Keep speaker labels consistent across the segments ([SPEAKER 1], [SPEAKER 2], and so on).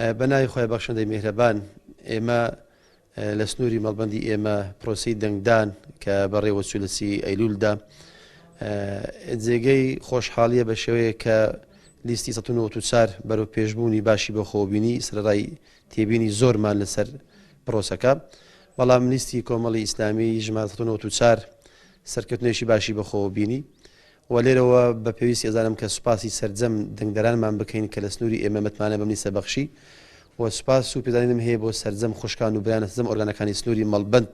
[SPEAKER 1] بەناوی خۆی بەخشندەی میهرەبان ئێمە لە سنووری مەڵبەندی ئێمە پرۆسی دەنگدان کە بەڕێوە چولەسی ئەیلولدا جێگەی خۆشحاڵیە بە شێوەیە کە لیستی 1994 بەرەو پێشبوونی باشی بە خۆبینی سرەڕای تێبینی زۆرمان لەسەر پرۆسەکە، بەڵام لیستی کۆمەڵی ئیسلامی ژمارە 1994 سەرکەوتنێکی باشی بە خۆبینی و لێرەوە بە پێویستی ئەزانم کە سوپاسی سەرجەم دەنگدەرانمان بکەین کە لە سنووری ئێمە متمانە بەم لیستە بەخشی و سوپاس و پێدانیم هەیە بۆ سەرجەم خوشکان و برایانە سەرجەم ئۆرگانەکانی سنووری مەڵبەند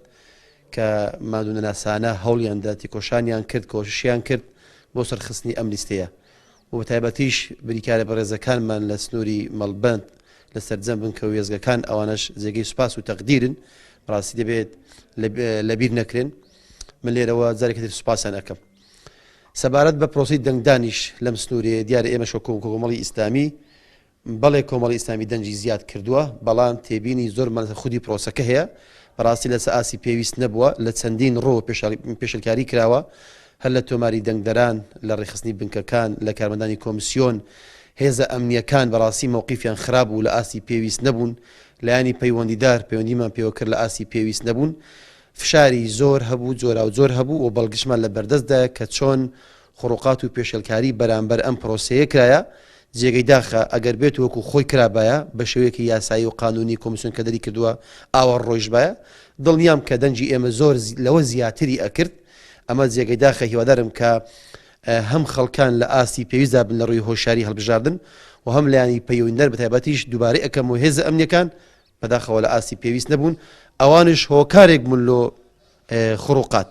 [SPEAKER 1] کە مادوونە ناسانە هەوڵیاندا تێکۆشانیان کرد کۆششیان کرد بۆ سەرخستنی ئەم لیستەیە و بەتایبەتیش بریکارە بەڕێزەکانمان لە سنووری مەڵبەند لە سەرجەم بن کە وێزگەکان ئەوانەش جێگەی سوپاس و تەقدیرن، ڕاستی دەبێت لەبیر نەکرێن. من لێرەوە جارێکی سوپاسیان ئەەکەم. سەبارەت بە پرۆسی دەنگدانیش لەم سنوورێ دیارە ئێمە کۆمەڵی ئیسلامی بەڵێ کۆمەڵی ئیسلامی دەنجی زیاد کردووە، بەڵام تێبینی زۆرمان خودی پرۆسەکە هەیە، بەڕاستی لەسەر ئاسی پێویست نەبووە، لە چەندین ڕۆ پێشەلکاری کراوە، هەر لە تۆماری دەنگدەران لە ڕێخستنی بنکەکان لە کارمەندانی کۆمیسیۆن هێزە ئەمنیەکان بەڕاستی مووقیفیان خراپ و لە ئاسی پێویست نەبوون، لایانی پەیوەندیدار پەیوەندیمان پێوە کرد لە ئاسی پێویست نەبوون، فشاری زۆر هەبوو، جۆرا و زۆر هەبوو و بەڵگشمان لە بەردەستدا کە چۆن خوڕوقات و پێشەلکاری بەرامبەر ئەم پرۆسەیە کرایە جێگەی داخە ئەگەر بێت وەکو خۆی کرابایە بە شێوەیەکی یاسایی و قانونی کۆمیسیۆن کە دەری کردووە ئاوە ڕۆیژ بایە، دڵنیام کە دەنجی ئێمە زۆر لەوە زیاتری ئەکرد. ئەمە جێگەی داخە هیوادارم کە هەم خەڵکان لە ئاسی پێویستدا بن لە ڕووی هۆشیاری هەڵبژاردن و هەم لایانی پەیوەندیدار بەتایبەتیش دووبارەی ئەەکەم و هێزە ئەمنیەکان بەداخەوە لە ئاسی پێویست نەبوون، ئەوانش هۆکارێک بوون لۆ خوڕوقات.